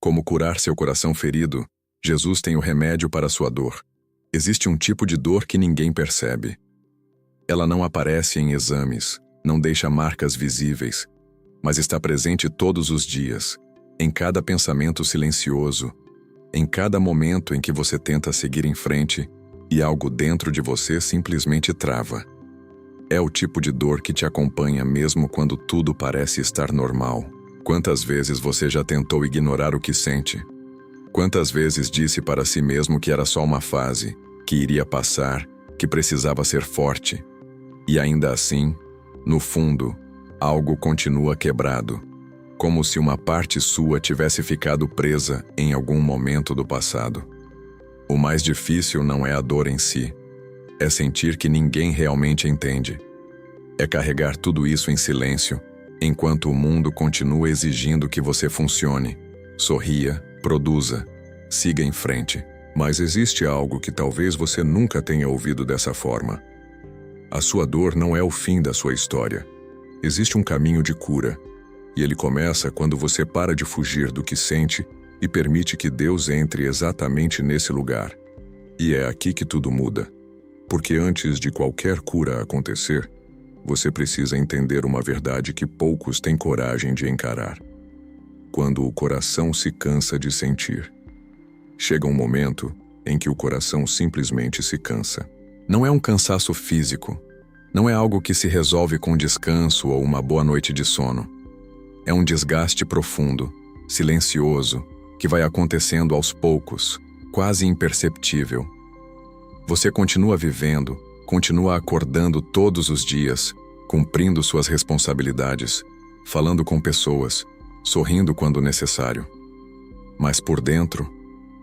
Como curar seu coração ferido, Jesus tem o remédio para sua dor. Existe um tipo de dor que ninguém percebe. Ela não aparece em exames, não deixa marcas visíveis, mas está presente todos os dias, em cada pensamento silencioso, em cada momento em que você tenta seguir em frente e algo dentro de você simplesmente trava. É o tipo de dor que te acompanha mesmo quando tudo parece estar normal. Quantas vezes você já tentou ignorar o que sente? Quantas vezes disse para si mesmo que era só uma fase, que iria passar, que precisava ser forte? E ainda assim, no fundo, algo continua quebrado, como se uma parte sua tivesse ficado presa em algum momento do passado. O mais difícil não é a dor em si, é sentir que ninguém realmente entende. É carregar tudo isso em silêncio, enquanto o mundo continua exigindo que você funcione, sorria, produza, siga em frente. Mas existe algo que talvez você nunca tenha ouvido dessa forma. A sua dor não é o fim da sua história. Existe um caminho de cura, e ele começa quando você para de fugir do que sente e permite que Deus entre exatamente nesse lugar. E é aqui que tudo muda. Porque antes de qualquer cura acontecer, você precisa entender uma verdade que poucos têm coragem de encarar. Quando o coração se cansa de sentir. Chega um momento em que o coração simplesmente se cansa. Não é um cansaço físico. Não é algo que se resolve com descanso ou uma boa noite de sono. É um desgaste profundo, silencioso, que vai acontecendo aos poucos, quase imperceptível. Você continua vivendo, continua acordando todos os dias, cumprindo suas responsabilidades, falando com pessoas, sorrindo quando necessário. Mas por dentro,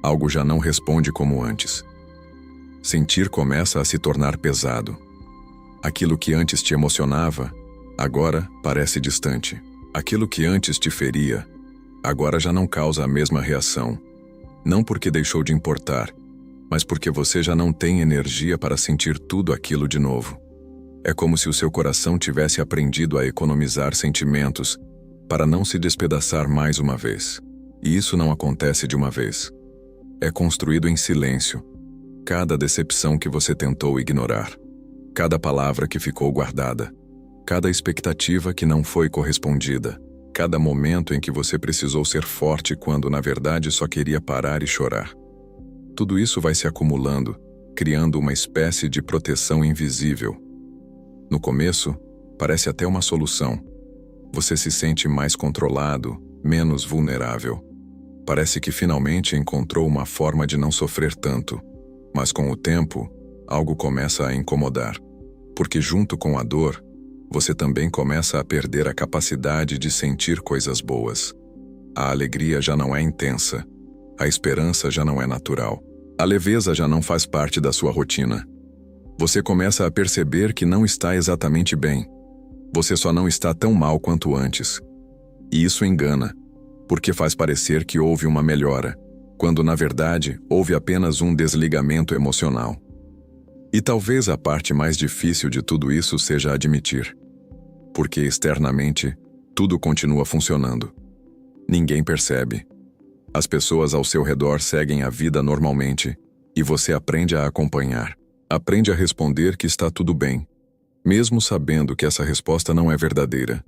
algo já não responde como antes. Sentir começa a se tornar pesado. Aquilo que antes te emocionava, agora parece distante. Aquilo que antes te feria, agora já não causa a mesma reação. Não porque deixou de importar, mas porque você já não tem energia para sentir tudo aquilo de novo. É como se o seu coração tivesse aprendido a economizar sentimentos para não se despedaçar mais uma vez. E isso não acontece de uma vez. É construído em silêncio. Cada decepção que você tentou ignorar, cada palavra que ficou guardada, cada expectativa que não foi correspondida, cada momento em que você precisou ser forte quando na verdade só queria parar e chorar. Tudo isso vai se acumulando, criando uma espécie de proteção invisível. No começo, parece até uma solução. Você se sente mais controlado, menos vulnerável. Parece que finalmente encontrou uma forma de não sofrer tanto. Mas com o tempo, algo começa a incomodar. Porque junto com a dor, você também começa a perder a capacidade de sentir coisas boas. A alegria já não é intensa. A esperança já não é natural. A leveza já não faz parte da sua rotina. Você começa a perceber que não está exatamente bem. Você só não está tão mal quanto antes. E isso engana, porque faz parecer que houve uma melhora, quando na verdade houve apenas um desligamento emocional. E talvez a parte mais difícil de tudo isso seja admitir. Porque externamente, tudo continua funcionando. Ninguém percebe. As pessoas ao seu redor seguem a vida normalmente, e você aprende a acompanhar. Aprende a responder que está tudo bem, mesmo sabendo que essa resposta não é verdadeira.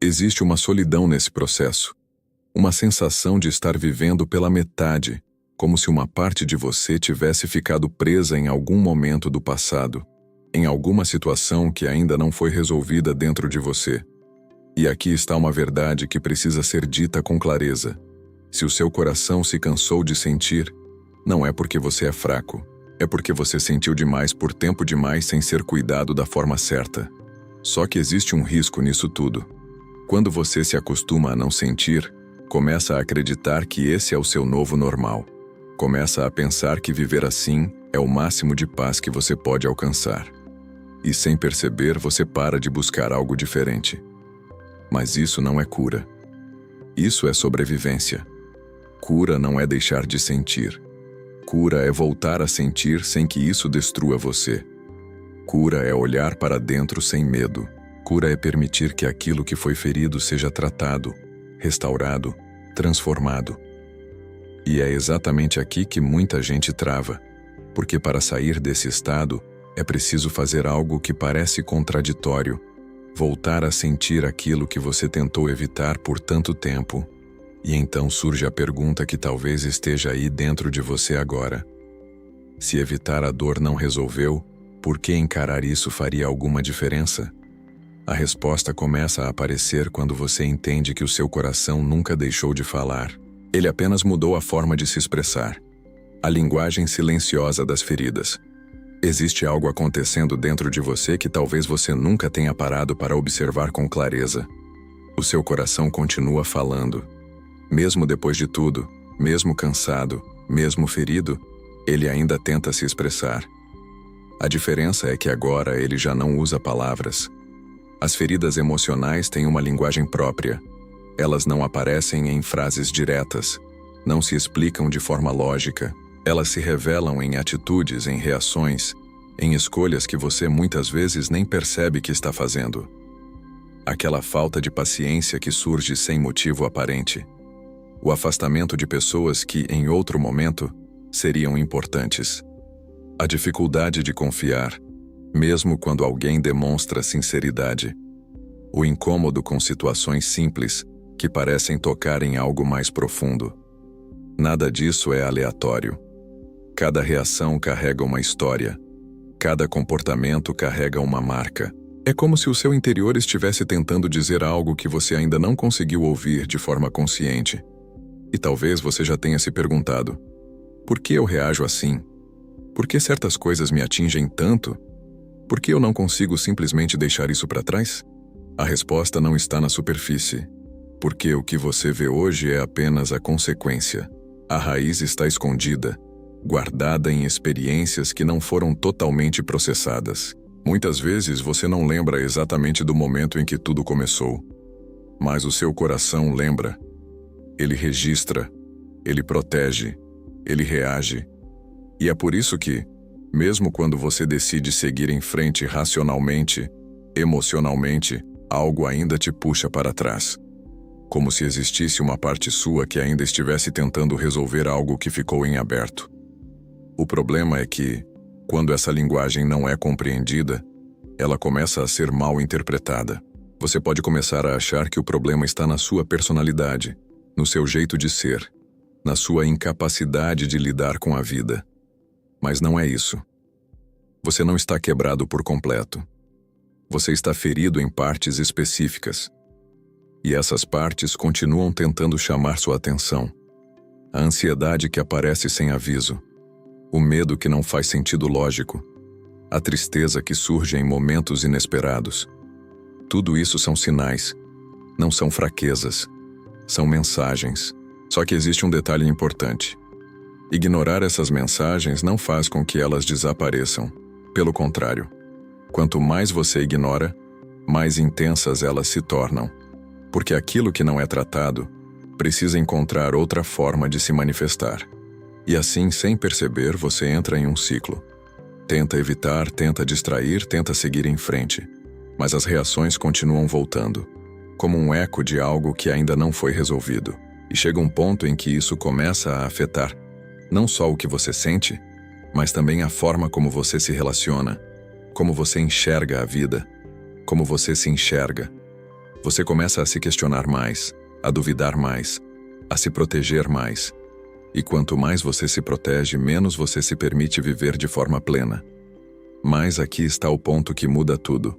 Existe uma solidão nesse processo, uma sensação de estar vivendo pela metade, como se uma parte de você tivesse ficado presa em algum momento do passado, em alguma situação que ainda não foi resolvida dentro de você. E aqui está uma verdade que precisa ser dita com clareza. Se o seu coração se cansou de sentir, não é porque você é fraco, é porque você sentiu demais por tempo demais sem ser cuidado da forma certa. Só que existe um risco nisso tudo. Quando você se acostuma a não sentir, começa a acreditar que esse é o seu novo normal. Começa a pensar que viver assim é o máximo de paz que você pode alcançar. E sem perceber, você para de buscar algo diferente. Mas isso não é cura. Isso é sobrevivência. Cura não é deixar de sentir. Cura é voltar a sentir sem que isso destrua você. Cura é olhar para dentro sem medo. Cura é permitir que aquilo que foi ferido seja tratado, restaurado, transformado. E é exatamente aqui que muita gente trava, porque para sair desse estado é preciso fazer algo que parece contraditório, voltar a sentir aquilo que você tentou evitar por tanto tempo. E então surge a pergunta que talvez esteja aí dentro de você agora. Se evitar a dor não resolveu, por que encarar isso faria alguma diferença? A resposta começa a aparecer quando você entende que o seu coração nunca deixou de falar. Ele apenas mudou a forma de se expressar. A linguagem silenciosa das feridas. Existe algo acontecendo dentro de você que talvez você nunca tenha parado para observar com clareza. O seu coração continua falando. Mesmo depois de tudo, mesmo cansado, mesmo ferido, ele ainda tenta se expressar. A diferença é que agora ele já não usa palavras. As feridas emocionais têm uma linguagem própria. Elas não aparecem em frases diretas, não se explicam de forma lógica. Elas se revelam em atitudes, em reações, em escolhas que você muitas vezes nem percebe que está fazendo. Aquela falta de paciência que surge sem motivo aparente. O afastamento de pessoas que, em outro momento, seriam importantes. A dificuldade de confiar, mesmo quando alguém demonstra sinceridade. O incômodo com situações simples que parecem tocar em algo mais profundo. Nada disso é aleatório. Cada reação carrega uma história. Cada comportamento carrega uma marca. É como se o seu interior estivesse tentando dizer algo que você ainda não conseguiu ouvir de forma consciente. E talvez você já tenha se perguntado: por que eu reajo assim? Por que certas coisas me atingem tanto? Por que eu não consigo simplesmente deixar isso para trás? A resposta não está na superfície, porque o que você vê hoje é apenas a consequência. A raiz está escondida, guardada em experiências que não foram totalmente processadas. Muitas vezes você não lembra exatamente do momento em que tudo começou, mas o seu coração lembra. Ele registra, ele protege, ele reage. E é por isso que, mesmo quando você decide seguir em frente racionalmente, emocionalmente, algo ainda te puxa para trás. Como se existisse uma parte sua que ainda estivesse tentando resolver algo que ficou em aberto. O problema é que, quando essa linguagem não é compreendida, ela começa a ser mal interpretada. Você pode começar a achar que o problema está na sua personalidade, no seu jeito de ser, na sua incapacidade de lidar com a vida. Mas não é isso. Você não está quebrado por completo. Você está ferido em partes específicas. E essas partes continuam tentando chamar sua atenção. A ansiedade que aparece sem aviso. O medo que não faz sentido lógico. A tristeza que surge em momentos inesperados. Tudo isso são sinais. Não são fraquezas. São mensagens. Só que existe um detalhe importante. Ignorar essas mensagens não faz com que elas desapareçam. Pelo contrário, quanto mais você ignora, mais intensas elas se tornam. Porque aquilo que não é tratado precisa encontrar outra forma de se manifestar. E assim, sem perceber, você entra em um ciclo. Tenta evitar, tenta distrair, tenta seguir em frente. Mas as reações continuam voltando, como um eco de algo que ainda não foi resolvido. E chega um ponto em que isso começa a afetar não só o que você sente, mas também a forma como você se relaciona, como você enxerga a vida, como você se enxerga. Você começa a se questionar mais, a duvidar mais, a se proteger mais. E quanto mais você se protege, menos você se permite viver de forma plena. Mas aqui está o ponto que muda tudo.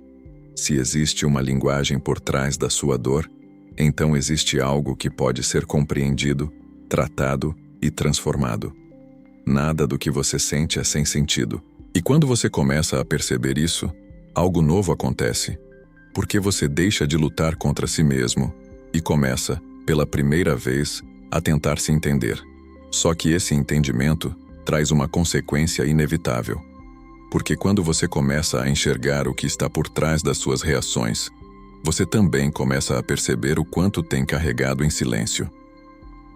Se existe uma linguagem por trás da sua dor, então existe algo que pode ser compreendido, tratado e transformado. Nada do que você sente é sem sentido. E quando você começa a perceber isso, algo novo acontece. Porque você deixa de lutar contra si mesmo e começa, pela primeira vez, a tentar se entender. Só que esse entendimento traz uma consequência inevitável. Porque quando você começa a enxergar o que está por trás das suas reações, você também começa a perceber o quanto tem carregado em silêncio.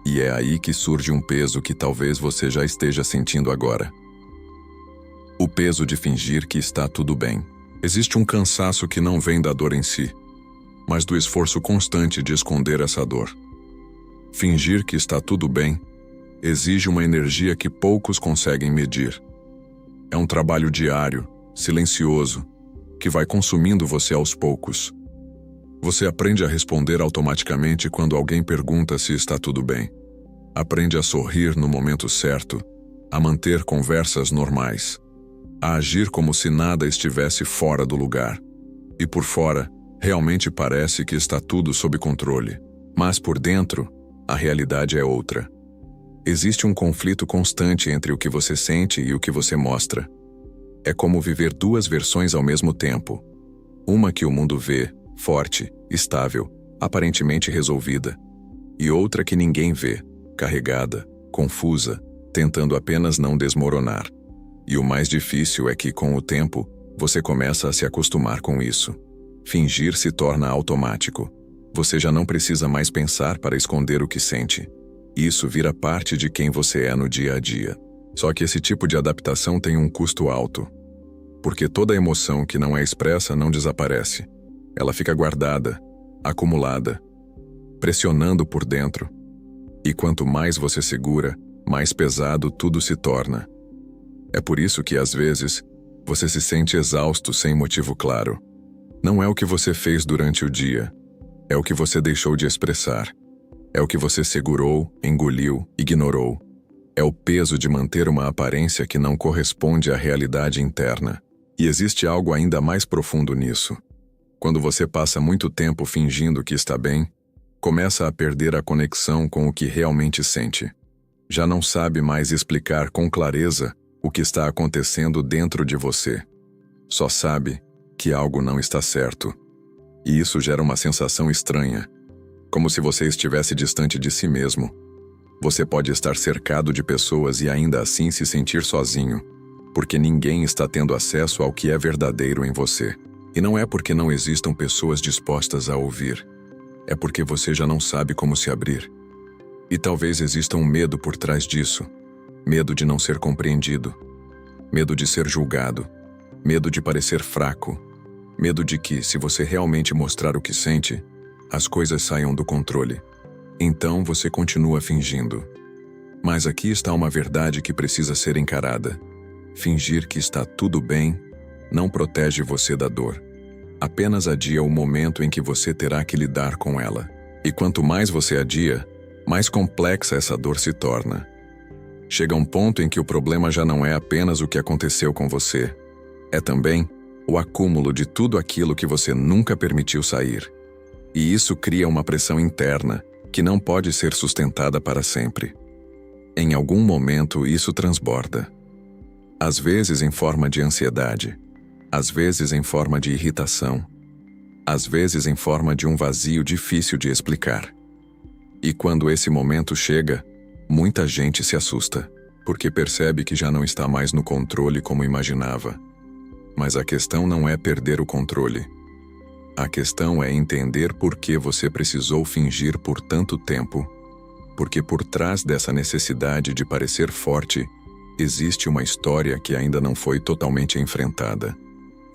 E é aí que surge um peso que talvez você já esteja sentindo agora. O peso de fingir que está tudo bem. Existe um cansaço que não vem da dor em si, mas do esforço constante de esconder essa dor. Fingir que está tudo bem exige uma energia que poucos conseguem medir. É um trabalho diário, silencioso, que vai consumindo você aos poucos. Você aprende a responder automaticamente quando alguém pergunta se está tudo bem. Aprende a sorrir no momento certo, a manter conversas normais, a agir como se nada estivesse fora do lugar. E por fora, realmente parece que está tudo sob controle. Mas por dentro, a realidade é outra. Existe um conflito constante entre o que você sente e o que você mostra. É como viver duas versões ao mesmo tempo. Uma que o mundo vê, forte, estável, aparentemente resolvida. E outra que ninguém vê, carregada, confusa, tentando apenas não desmoronar. E o mais difícil é que, com o tempo, você começa a se acostumar com isso. Fingir se torna automático. Você já não precisa mais pensar para esconder o que sente. Isso vira parte de quem você é no dia a dia. Só que esse tipo de adaptação tem um custo alto. Porque toda emoção que não é expressa não desaparece. Ela fica guardada, acumulada, pressionando por dentro. E quanto mais você segura, mais pesado tudo se torna. É por isso que, às vezes, você se sente exausto sem motivo claro. Não é o que você fez durante o dia. É o que você deixou de expressar. É o que você segurou, engoliu, ignorou. É o peso de manter uma aparência que não corresponde à realidade interna. E existe algo ainda mais profundo nisso. Quando você passa muito tempo fingindo que está bem, começa a perder a conexão com o que realmente sente. Já não sabe mais explicar com clareza o que está acontecendo dentro de você. Só sabe que algo não está certo. E isso gera uma sensação estranha, como se você estivesse distante de si mesmo. Você pode estar cercado de pessoas e ainda assim se sentir sozinho, porque ninguém está tendo acesso ao que é verdadeiro em você. E não é porque não existam pessoas dispostas a ouvir. É porque você já não sabe como se abrir. E talvez exista um medo por trás disso. Medo de não ser compreendido. Medo de ser julgado. Medo de parecer fraco. Medo de que, se você realmente mostrar o que sente, as coisas saiam do controle. Então você continua fingindo. Mas aqui está uma verdade que precisa ser encarada. Fingir que está tudo bem não protege você da dor. Apenas adia o momento em que você terá que lidar com ela. E quanto mais você adia, mais complexa essa dor se torna. Chega um ponto em que o problema já não é apenas o que aconteceu com você. É também o acúmulo de tudo aquilo que você nunca permitiu sair. E isso cria uma pressão interna que não pode ser sustentada para sempre. Em algum momento isso transborda. Às vezes em forma de ansiedade, às vezes em forma de irritação, às vezes em forma de um vazio difícil de explicar. E quando esse momento chega, muita gente se assusta, porque percebe que já não está mais no controle como imaginava. Mas a questão não é perder o controle. A questão é entender por que você precisou fingir por tanto tempo. Porque por trás dessa necessidade de parecer forte, existe uma história que ainda não foi totalmente enfrentada.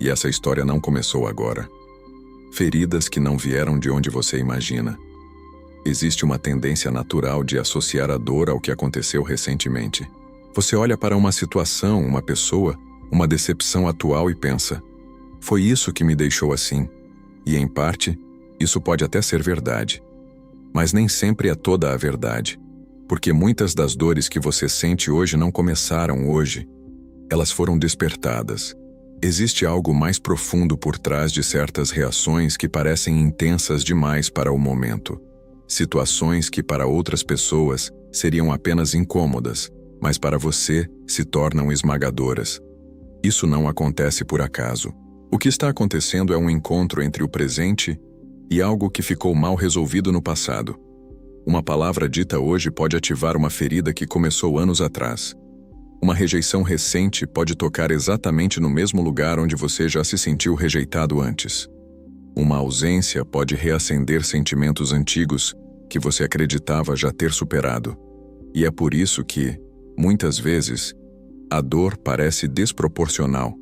E essa história não começou agora. Feridas que não vieram de onde você imagina. Existe uma tendência natural de associar a dor ao que aconteceu recentemente. Você olha para uma situação, uma pessoa, uma decepção atual e pensa: foi isso que me deixou assim. E em parte, isso pode até ser verdade. Mas nem sempre é toda a verdade. Porque muitas das dores que você sente hoje não começaram hoje. Elas foram despertadas. Existe algo mais profundo por trás de certas reações que parecem intensas demais para o momento. Situações que para outras pessoas seriam apenas incômodas, mas para você se tornam esmagadoras. Isso não acontece por acaso. O que está acontecendo é um encontro entre o presente e algo que ficou mal resolvido no passado. Uma palavra dita hoje pode ativar uma ferida que começou anos atrás. Uma rejeição recente pode tocar exatamente no mesmo lugar onde você já se sentiu rejeitado antes. Uma ausência pode reacender sentimentos antigos que você acreditava já ter superado. E é por isso que, muitas vezes, a dor parece desproporcional.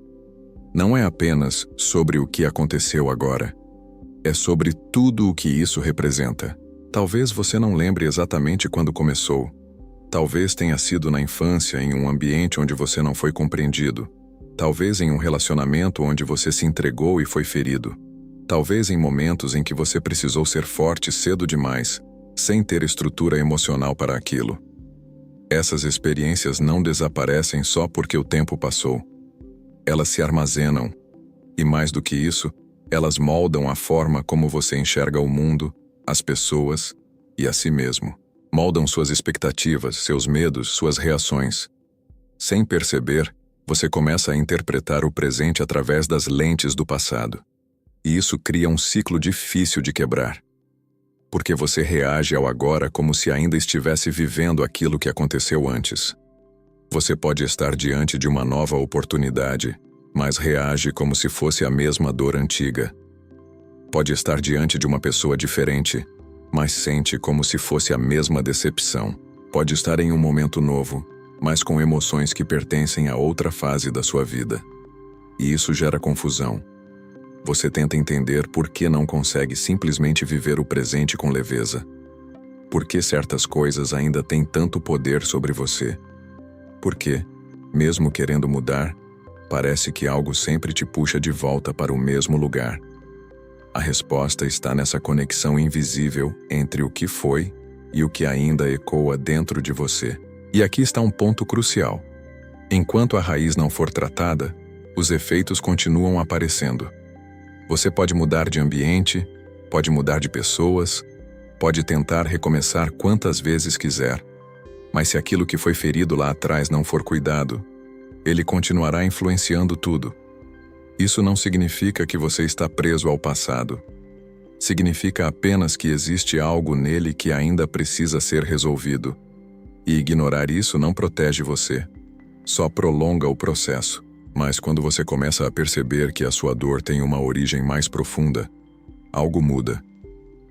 Não é apenas sobre o que aconteceu agora. É sobre tudo o que isso representa. Talvez você não lembre exatamente quando começou, Talvez tenha sido na infância, em um ambiente onde você não foi compreendido. Talvez em um relacionamento onde você se entregou e foi ferido. Talvez em momentos em que você precisou ser forte cedo demais, sem ter estrutura emocional para aquilo. Essas experiências não desaparecem só porque o tempo passou. Elas se armazenam. E mais do que isso, elas moldam a forma como você enxerga o mundo, as pessoas e a si mesmo. Moldam suas expectativas, seus medos, suas reações. Sem perceber, você começa a interpretar o presente através das lentes do passado. E isso cria um ciclo difícil de quebrar. Porque você reage ao agora como se ainda estivesse vivendo aquilo que aconteceu antes. Você pode estar diante de uma nova oportunidade, mas reage como se fosse a mesma dor antiga. Pode estar diante de uma pessoa diferente, mas sente como se fosse a mesma decepção. Pode estar em um momento novo, mas com emoções que pertencem a outra fase da sua vida. E isso gera confusão. Você tenta entender por que não consegue simplesmente viver o presente com leveza. Por que certas coisas ainda têm tanto poder sobre você? Por que, mesmo querendo mudar, parece que algo sempre te puxa de volta para o mesmo lugar? A resposta está nessa conexão invisível entre o que foi e o que ainda ecoa dentro de você. E aqui está um ponto crucial. Enquanto a raiz não for tratada, os efeitos continuam aparecendo. Você pode mudar de ambiente, pode mudar de pessoas, pode tentar recomeçar quantas vezes quiser, mas se aquilo que foi ferido lá atrás não for cuidado, ele continuará influenciando tudo. Isso não significa que você está preso ao passado. Significa apenas que existe algo nele que ainda precisa ser resolvido. E ignorar isso não protege você, só prolonga o processo. Mas quando você começa a perceber que a sua dor tem uma origem mais profunda, algo muda.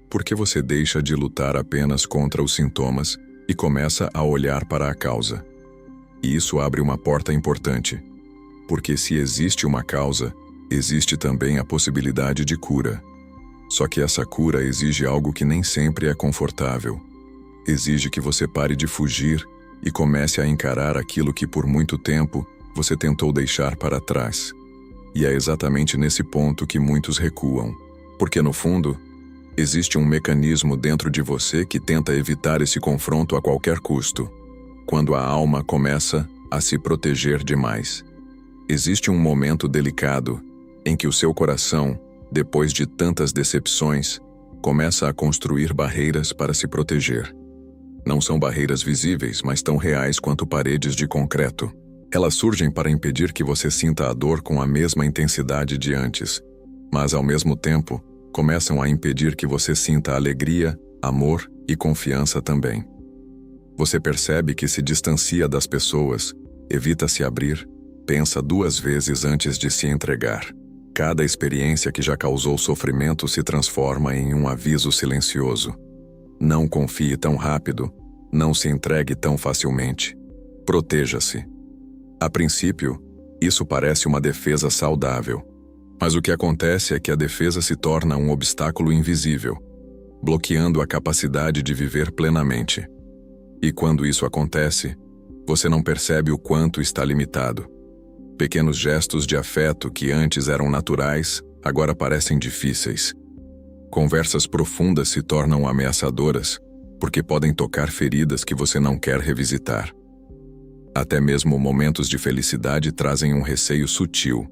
Porque você deixa de lutar apenas contra os sintomas e começa a olhar para a causa. E isso abre uma porta importante. Porque se existe uma causa, existe também a possibilidade de cura. Só que essa cura exige algo que nem sempre é confortável. Exige que você pare de fugir e comece a encarar aquilo que por muito tempo você tentou deixar para trás. E é exatamente nesse ponto que muitos recuam. Porque no fundo, existe um mecanismo dentro de você que tenta evitar esse confronto a qualquer custo. Quando a alma começa a se proteger demais. Existe um momento delicado em que o seu coração, depois de tantas decepções, começa a construir barreiras para se proteger. Não são barreiras visíveis, mas tão reais quanto paredes de concreto. Elas surgem para impedir que você sinta a dor com a mesma intensidade de antes, mas ao mesmo tempo, começam a impedir que você sinta alegria, amor e confiança também. Você percebe que se distancia das pessoas, evita se abrir, pensa 2 vezes antes de se entregar. Cada experiência que já causou sofrimento se transforma em um aviso silencioso. Não confie tão rápido, não se entregue tão facilmente. Proteja-se. A princípio, isso parece uma defesa saudável. Mas o que acontece é que a defesa se torna um obstáculo invisível, bloqueando a capacidade de viver plenamente. E quando isso acontece, você não percebe o quanto está limitado. Pequenos gestos de afeto que antes eram naturais, agora parecem difíceis. Conversas profundas se tornam ameaçadoras, porque podem tocar feridas que você não quer revisitar. Até mesmo momentos de felicidade trazem um receio sutil,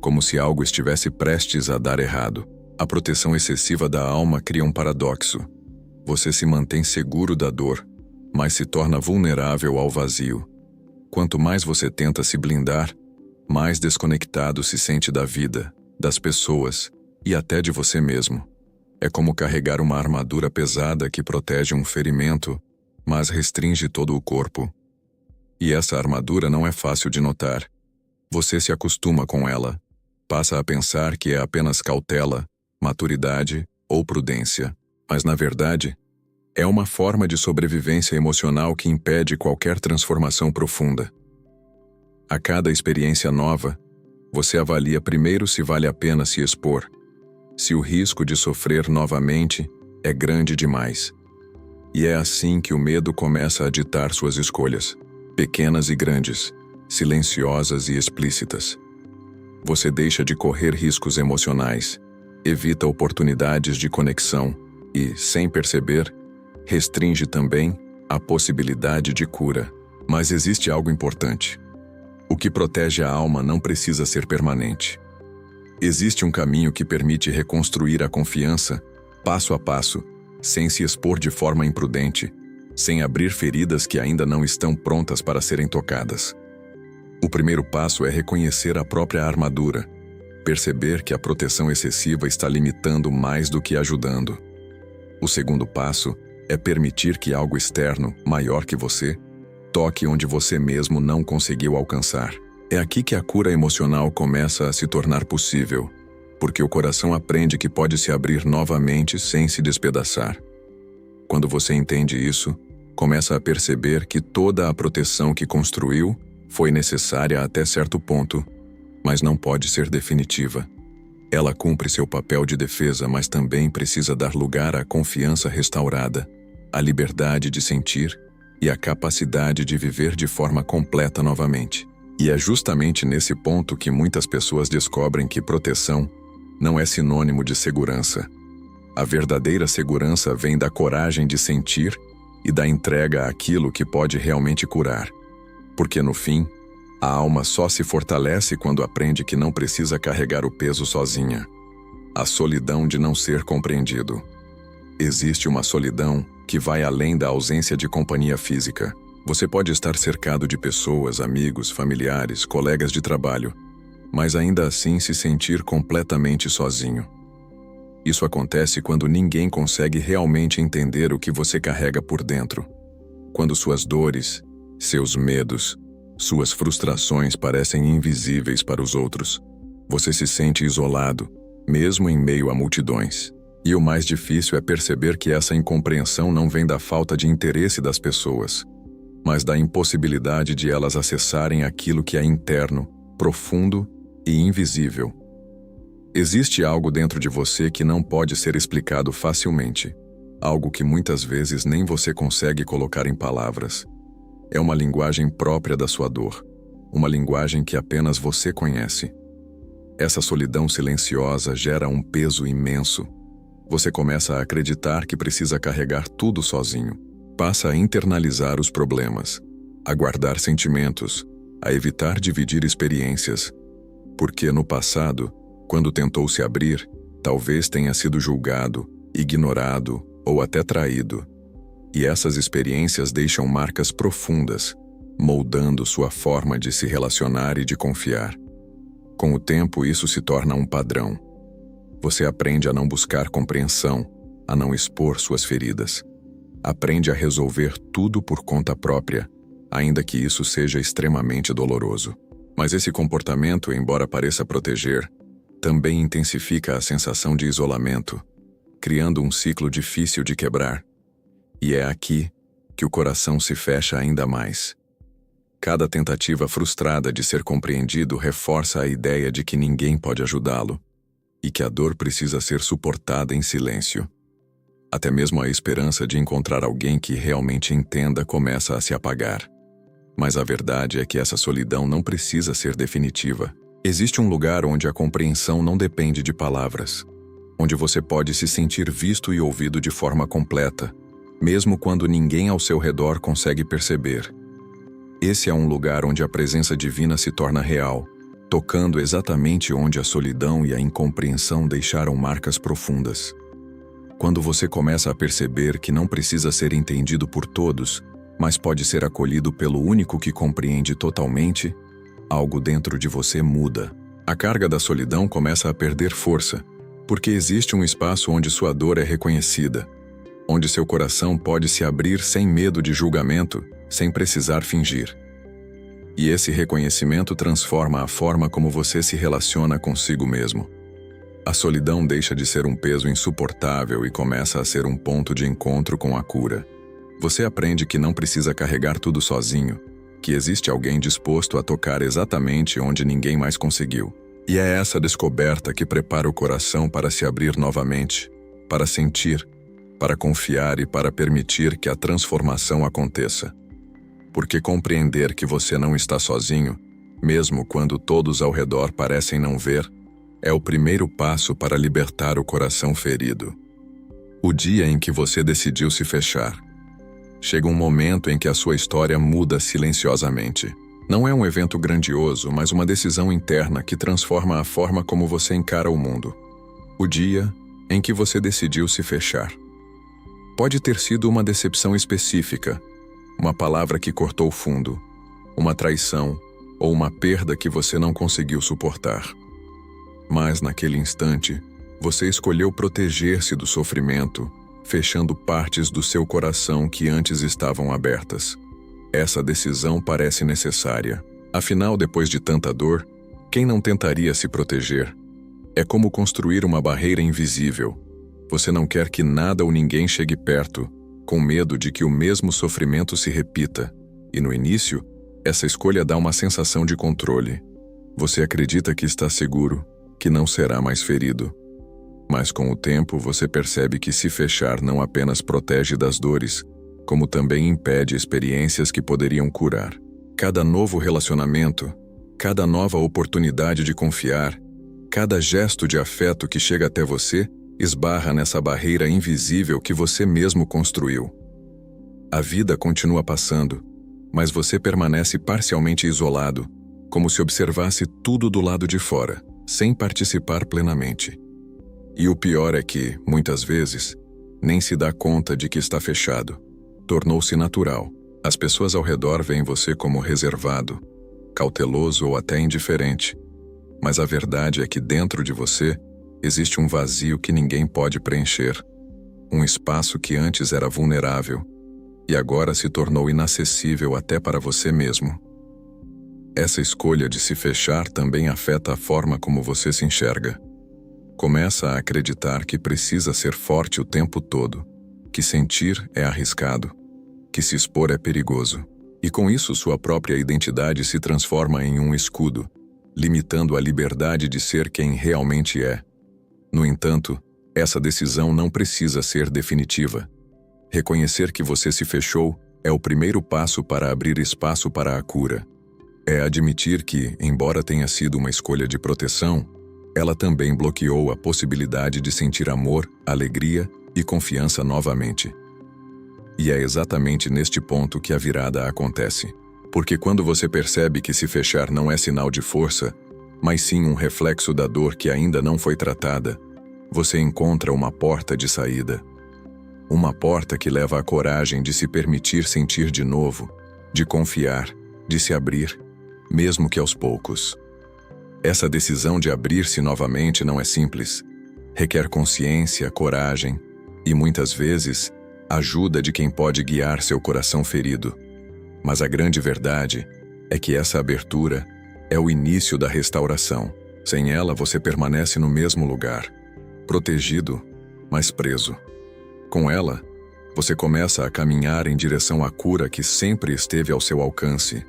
como se algo estivesse prestes a dar errado. A proteção excessiva da alma cria um paradoxo. Você se mantém seguro da dor, mas se torna vulnerável ao vazio. Quanto mais você tenta se blindar, mais desconectado se sente da vida, das pessoas e até de você mesmo. É como carregar uma armadura pesada que protege um ferimento, mas restringe todo o corpo. E essa armadura não é fácil de notar. Você se acostuma com ela, passa a pensar que é apenas cautela, maturidade ou prudência, mas na verdade, é uma forma de sobrevivência emocional que impede qualquer transformação profunda. A cada experiência nova, você avalia primeiro se vale a pena se expor, se o risco de sofrer novamente é grande demais. E é assim que o medo começa a ditar suas escolhas, pequenas e grandes, silenciosas e explícitas. Você deixa de correr riscos emocionais, evita oportunidades de conexão e, sem perceber, restringe também a possibilidade de cura. Mas existe algo importante. O que protege a alma não precisa ser permanente. Existe um caminho que permite reconstruir a confiança, passo a passo, sem se expor de forma imprudente, sem abrir feridas que ainda não estão prontas para serem tocadas. O primeiro passo é reconhecer a própria armadura, perceber que a proteção excessiva está limitando mais do que ajudando. O segundo passo é permitir que algo externo, maior que você, toque onde você mesmo não conseguiu alcançar. É aqui que a cura emocional começa a se tornar possível, porque o coração aprende que pode se abrir novamente sem se despedaçar. Quando você entende isso, começa a perceber que toda a proteção que construiu foi necessária até certo ponto, mas não pode ser definitiva. Ela cumpre seu papel de defesa, mas também precisa dar lugar à confiança restaurada, à liberdade de sentir e à capacidade de viver de forma completa novamente. E é justamente nesse ponto que muitas pessoas descobrem que proteção não é sinônimo de segurança. A verdadeira segurança vem da coragem de sentir e da entrega àquilo que pode realmente curar. Porque, no fim, a alma só se fortalece quando aprende que não precisa carregar o peso sozinha. A solidão de não ser compreendido. Existe uma solidão que vai além da ausência de companhia física. Você pode estar cercado de pessoas, amigos, familiares, colegas de trabalho, mas ainda assim se sentir completamente sozinho. Isso acontece quando ninguém consegue realmente entender o que você carrega por dentro. Quando suas dores, seus medos, suas frustrações parecem invisíveis para os outros. Você se sente isolado, mesmo em meio a multidões. E o mais difícil é perceber que essa incompreensão não vem da falta de interesse das pessoas, mas da impossibilidade de elas acessarem aquilo que é interno, profundo e invisível. Existe algo dentro de você que não pode ser explicado facilmente, algo que muitas vezes nem você consegue colocar em palavras. É uma linguagem própria da sua dor, uma linguagem que apenas você conhece. Essa solidão silenciosa gera um peso imenso. Você começa a acreditar que precisa carregar tudo sozinho. Passa a internalizar os problemas, a guardar sentimentos, a evitar dividir experiências. Porque no passado, quando tentou se abrir, talvez tenha sido julgado, ignorado ou até traído. E essas experiências deixam marcas profundas, moldando sua forma de se relacionar e de confiar. Com o tempo, isso se torna um padrão. Você aprende a não buscar compreensão, a não expor suas feridas. Aprende a resolver tudo por conta própria, ainda que isso seja extremamente doloroso. Mas esse comportamento, embora pareça proteger, também intensifica a sensação de isolamento, criando um ciclo difícil de quebrar. E é aqui que o coração se fecha ainda mais. Cada tentativa frustrada de ser compreendido reforça a ideia de que ninguém pode ajudá-lo e que a dor precisa ser suportada em silêncio. Até mesmo a esperança de encontrar alguém que realmente entenda começa a se apagar. Mas a verdade é que essa solidão não precisa ser definitiva. Existe um lugar onde a compreensão não depende de palavras, onde você pode se sentir visto e ouvido de forma completa, mesmo quando ninguém ao seu redor consegue perceber. Esse é um lugar onde a presença divina se torna real, tocando exatamente onde a solidão e a incompreensão deixaram marcas profundas. Quando você começa a perceber que não precisa ser entendido por todos, mas pode ser acolhido pelo único que compreende totalmente, algo dentro de você muda. A carga da solidão começa a perder força, porque existe um espaço onde sua dor é reconhecida, onde seu coração pode se abrir sem medo de julgamento, sem precisar fingir. E esse reconhecimento transforma a forma como você se relaciona consigo mesmo. A solidão deixa de ser um peso insuportável e começa a ser um ponto de encontro com a cura. Você aprende que não precisa carregar tudo sozinho, que existe alguém disposto a tocar exatamente onde ninguém mais conseguiu. E é essa descoberta que prepara o coração para se abrir novamente, para sentir, para confiar e para permitir que a transformação aconteça. Porque compreender que você não está sozinho, mesmo quando todos ao redor parecem não ver, é o primeiro passo para libertar o coração ferido. O dia em que você decidiu se fechar. Chega um momento em que a sua história muda silenciosamente. Não é um evento grandioso, mas uma decisão interna que transforma a forma como você encara o mundo. O dia em que você decidiu se fechar. Pode ter sido uma decepção específica, uma palavra que cortou fundo, uma traição ou uma perda que você não conseguiu suportar. Mas naquele instante, você escolheu proteger-se do sofrimento, fechando partes do seu coração que antes estavam abertas. Essa decisão parece necessária. Afinal, depois de tanta dor, quem não tentaria se proteger? É como construir uma barreira invisível. Você não quer que nada ou ninguém chegue perto, com medo de que o mesmo sofrimento se repita. E no início, essa escolha dá uma sensação de controle. Você acredita que está seguro, que não será mais ferido. Mas com o tempo você percebe que se fechar não apenas protege das dores, como também impede experiências que poderiam curar. Cada novo relacionamento, cada nova oportunidade de confiar, cada gesto de afeto que chega até você, esbarra nessa barreira invisível que você mesmo construiu. A vida continua passando, mas você permanece parcialmente isolado, como se observasse tudo do lado de fora, sem participar plenamente. E o pior é que, muitas vezes, nem se dá conta de que está fechado. Tornou-se natural. As pessoas ao redor veem você como reservado, cauteloso ou até indiferente. Mas a verdade é que dentro de você existe um vazio que ninguém pode preencher. Um espaço que antes era vulnerável e agora se tornou inacessível até para você mesmo. Essa escolha de se fechar também afeta a forma como você se enxerga. Começa a acreditar que precisa ser forte o tempo todo, que sentir é arriscado, que se expor é perigoso. E com isso sua própria identidade se transforma em um escudo, limitando a liberdade de ser quem realmente é. No entanto, essa decisão não precisa ser definitiva. Reconhecer que você se fechou é o primeiro passo para abrir espaço para a cura. É admitir que, embora tenha sido uma escolha de proteção, ela também bloqueou a possibilidade de sentir amor, alegria e confiança novamente. E é exatamente neste ponto que a virada acontece. Porque quando você percebe que se fechar não é sinal de força, mas sim um reflexo da dor que ainda não foi tratada, você encontra uma porta de saída. Uma porta que leva à coragem de se permitir sentir de novo, de confiar, de se abrir, mesmo que aos poucos. Essa decisão de abrir-se novamente não é simples. Requer consciência, coragem e, muitas vezes, ajuda de quem pode guiar seu coração ferido. Mas a grande verdade é que essa abertura é o início da restauração. Sem ela, você permanece no mesmo lugar, protegido, mas preso. Com ela, você começa a caminhar em direção à cura que sempre esteve ao seu alcance,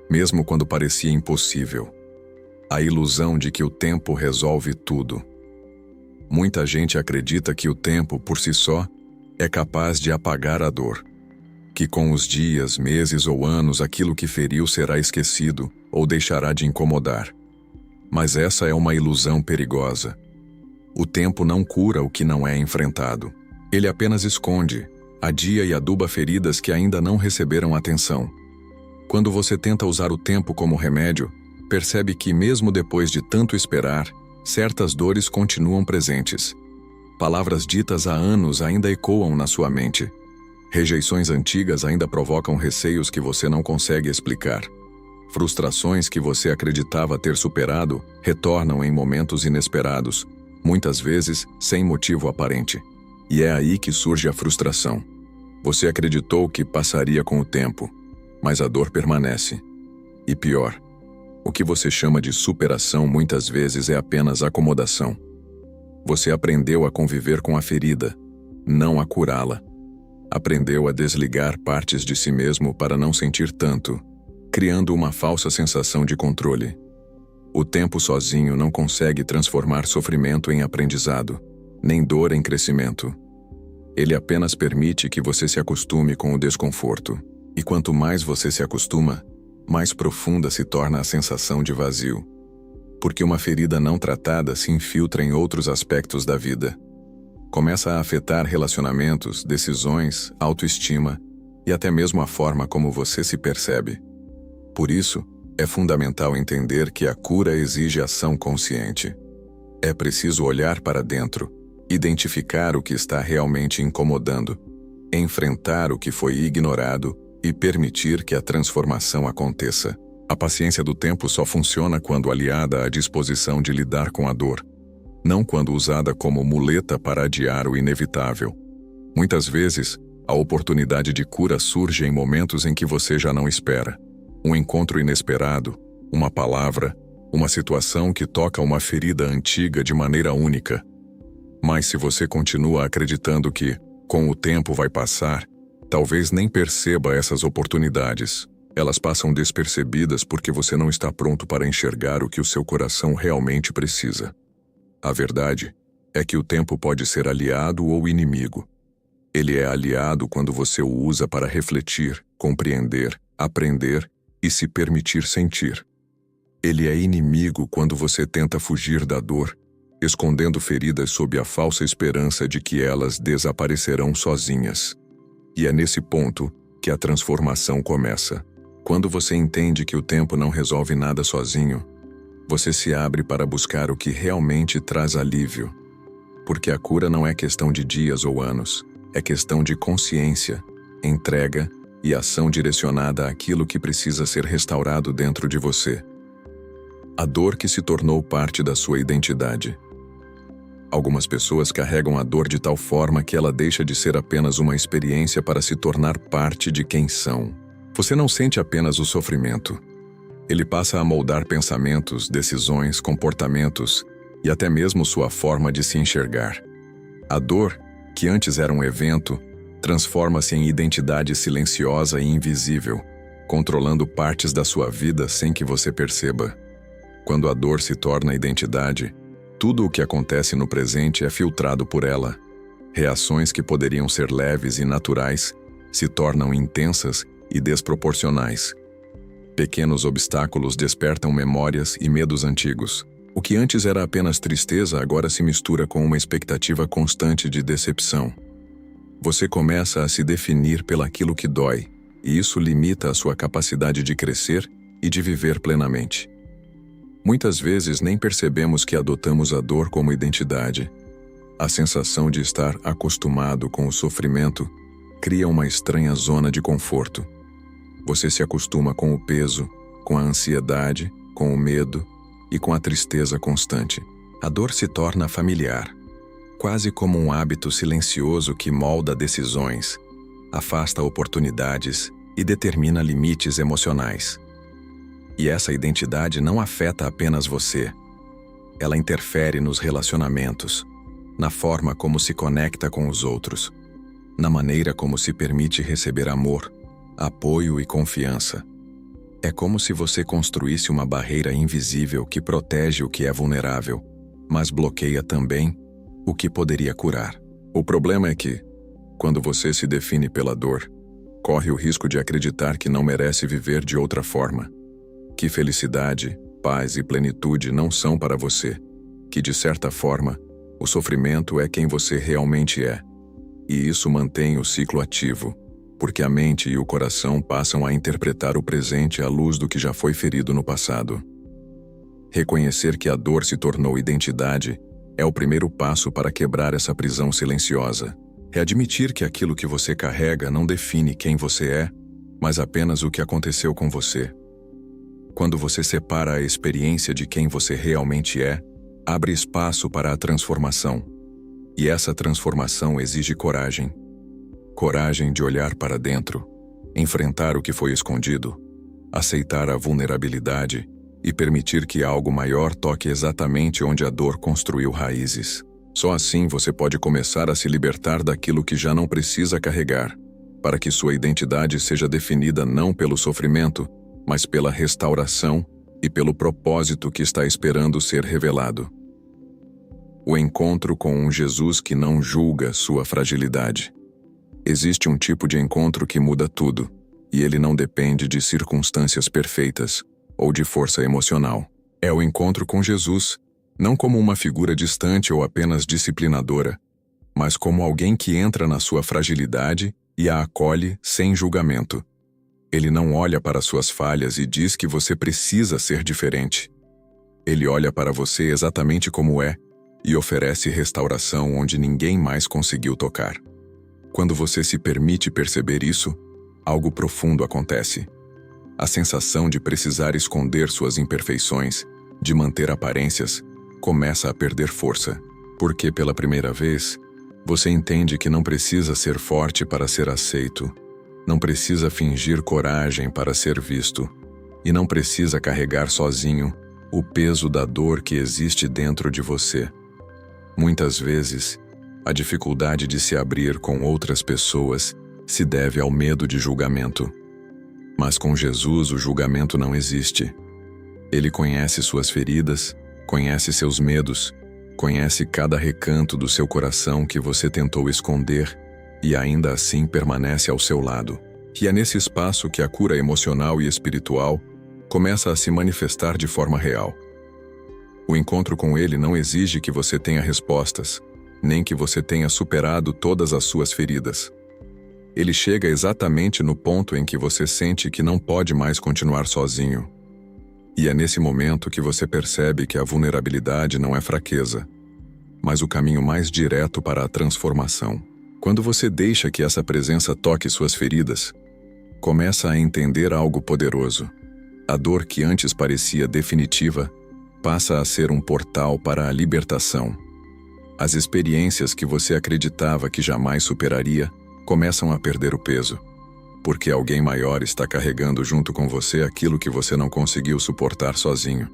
mesmo quando parecia impossível. A ilusão de que o tempo resolve tudo. Muita gente acredita que o tempo, por si só, é capaz de apagar a dor. Que com os dias, meses ou anos aquilo que feriu será esquecido ou deixará de incomodar. Mas essa é uma ilusão perigosa. O tempo não cura o que não é enfrentado. Ele apenas esconde, adia e aduba feridas que ainda não receberam atenção. Quando você tenta usar o tempo como remédio, percebe que mesmo depois de tanto esperar, certas dores continuam presentes. Palavras ditas há anos ainda ecoam na sua mente. Rejeições antigas ainda provocam receios que você não consegue explicar. Frustrações que você acreditava ter superado retornam em momentos inesperados, muitas vezes sem motivo aparente. E é aí que surge a frustração. Você acreditou que passaria com o tempo, mas a dor permanece. E pior, o que você chama de superação muitas vezes é apenas acomodação. Você aprendeu a conviver com a ferida, não a curá-la. Aprendeu a desligar partes de si mesmo para não sentir tanto, criando uma falsa sensação de controle. O tempo sozinho não consegue transformar sofrimento em aprendizado, nem dor em crescimento. Ele apenas permite que você se acostume com o desconforto. E quanto mais você se acostuma, mais profunda se torna a sensação de vazio. Porque uma ferida não tratada se infiltra em outros aspectos da vida. Começa a afetar relacionamentos, decisões, autoestima e até mesmo a forma como você se percebe. Por isso, é fundamental entender que a cura exige ação consciente. É preciso olhar para dentro, identificar o que está realmente incomodando, enfrentar o que foi ignorado e permitir que a transformação aconteça. A paciência do tempo só funciona quando aliada à disposição de lidar com a dor, não quando usada como muleta para adiar o inevitável. Muitas vezes, a oportunidade de cura surge em momentos em que você já não espera. Um encontro inesperado, uma palavra, uma situação que toca uma ferida antiga de maneira única. Mas se você continua acreditando que, com o tempo vai passar, talvez nem perceba essas oportunidades. Elas passam despercebidas porque você não está pronto para enxergar o que o seu coração realmente precisa. A verdade é que o tempo pode ser aliado ou inimigo. Ele é aliado quando você o usa para refletir, compreender, aprender e se permitir sentir. Ele é inimigo quando você tenta fugir da dor, escondendo feridas sob a falsa esperança de que elas desaparecerão sozinhas. E é nesse ponto que a transformação começa. Quando você entende que o tempo não resolve nada sozinho, você se abre para buscar o que realmente traz alívio. Porque a cura não é questão de dias ou anos, é questão de consciência, entrega e ação direcionada àquilo que precisa ser restaurado dentro de você. A dor que se tornou parte da sua identidade. Algumas pessoas carregam a dor de tal forma que ela deixa de ser apenas uma experiência para se tornar parte de quem são. Você não sente apenas o sofrimento. Ele passa a moldar pensamentos, decisões, comportamentos e até mesmo sua forma de se enxergar. A dor, que antes era um evento, transforma-se em identidade silenciosa e invisível, controlando partes da sua vida sem que você perceba. Quando a dor se torna identidade, tudo o que acontece no presente é filtrado por ela. Reações que poderiam ser leves e naturais se tornam intensas e desproporcionais. Pequenos obstáculos despertam memórias e medos antigos. O que antes era apenas tristeza agora se mistura com uma expectativa constante de decepção. Você começa a se definir pelaquilo que dói, e isso limita a sua capacidade de crescer e de viver plenamente. Muitas vezes nem percebemos que adotamos a dor como identidade. A sensação de estar acostumado com o sofrimento cria uma estranha zona de conforto. Você se acostuma com o peso, com a ansiedade, com o medo e com a tristeza constante. A dor se torna familiar, quase como um hábito silencioso que molda decisões, afasta oportunidades e determina limites emocionais. E essa identidade não afeta apenas você. Ela interfere nos relacionamentos, na forma como se conecta com os outros, na maneira como se permite receber amor, apoio e confiança. É como se você construísse uma barreira invisível que protege o que é vulnerável, mas bloqueia também o que poderia curar. O problema é que, quando você se define pela dor, corre o risco de acreditar que não merece viver de outra forma, que felicidade, paz e plenitude não são para você, que de certa forma, o sofrimento é quem você realmente é. E isso mantém o ciclo ativo, porque a mente e o coração passam a interpretar o presente à luz do que já foi ferido no passado. Reconhecer que a dor se tornou identidade é o primeiro passo para quebrar essa prisão silenciosa. É admitir que aquilo que você carrega não define quem você é, mas apenas o que aconteceu com você. Quando você separa a experiência de quem você realmente é, abre espaço para a transformação. E essa transformação exige coragem. Coragem de olhar para dentro, enfrentar o que foi escondido, aceitar a vulnerabilidade e permitir que algo maior toque exatamente onde a dor construiu raízes. Só assim você pode começar a se libertar daquilo que já não precisa carregar, para que sua identidade seja definida não pelo sofrimento, mas pela restauração e pelo propósito que está esperando ser revelado. o encontro com um Jesus que não julga sua fragilidade. Existe um tipo de encontro que muda tudo, e ele não depende de circunstâncias perfeitas ou de força emocional. É o encontro com Jesus, não como uma figura distante ou apenas disciplinadora, mas como alguém que entra na sua fragilidade e a acolhe sem julgamento. Ele não olha para suas falhas e diz que você precisa ser diferente. Ele olha para você exatamente como é e oferece restauração onde ninguém mais conseguiu tocar. Quando você se permite perceber isso, algo profundo acontece. A sensação de precisar esconder suas imperfeições, de manter aparências, começa a perder força, porque pela primeira vez, você entende que não precisa ser forte para ser aceito, não precisa fingir coragem para ser visto, e não precisa carregar sozinho o peso da dor que existe dentro de você. Muitas vezes, a dificuldade de se abrir com outras pessoas se deve ao medo de julgamento. Mas com Jesus o julgamento não existe. Ele conhece suas feridas, conhece seus medos, conhece cada recanto do seu coração que você tentou esconder e ainda assim permanece ao seu lado. E é nesse espaço que a cura emocional e espiritual começa a se manifestar de forma real. O encontro com ele não exige que você tenha respostas, nem que você tenha superado todas as suas feridas. Ele chega exatamente no ponto em que você sente que não pode mais continuar sozinho. E é nesse momento que você percebe que a vulnerabilidade não é fraqueza, mas o caminho mais direto para a transformação. Quando você deixa que essa presença toque suas feridas, começa a entender algo poderoso. A dor que antes parecia definitiva passa a ser um portal para a libertação. As experiências que você acreditava que jamais superaria começam a perder o peso, porque alguém maior está carregando junto com você aquilo que você não conseguiu suportar sozinho.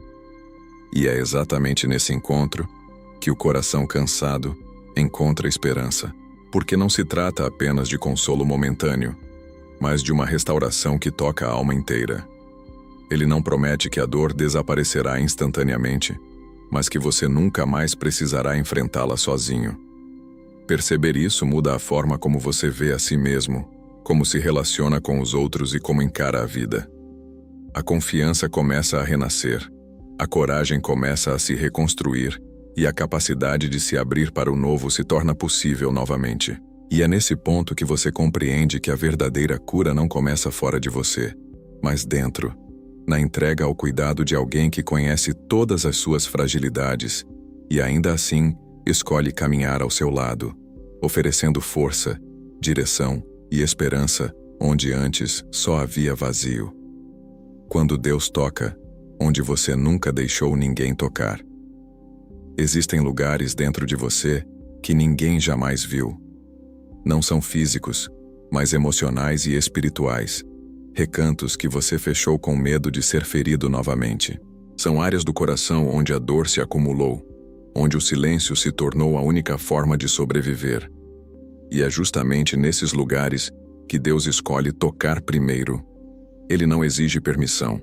E é exatamente nesse encontro que o coração cansado encontra esperança, porque não se trata apenas de consolo momentâneo, mas de uma restauração que toca a alma inteira. Ele não promete que a dor desaparecerá instantaneamente, mas que você nunca mais precisará enfrentá-la sozinho. Perceber isso muda a forma como você vê a si mesmo, como se relaciona com os outros e como encara a vida. A confiança começa a renascer, a coragem começa a se reconstruir e a capacidade de se abrir para o novo se torna possível novamente. E é nesse ponto que você compreende que a verdadeira cura não começa fora de você, mas dentro, na entrega ao cuidado de alguém que conhece todas as suas fragilidades e ainda assim escolhe caminhar ao seu lado, oferecendo força, direção e esperança onde antes só havia vazio. Quando Deus toca, onde você nunca deixou ninguém tocar. Existem lugares dentro de você que ninguém jamais viu. Não são físicos, mas emocionais e espirituais. Recantos que você fechou com medo de ser ferido novamente. São áreas do coração onde a dor se acumulou, onde o silêncio se tornou a única forma de sobreviver. E é justamente nesses lugares que Deus escolhe tocar primeiro. Ele não exige permissão.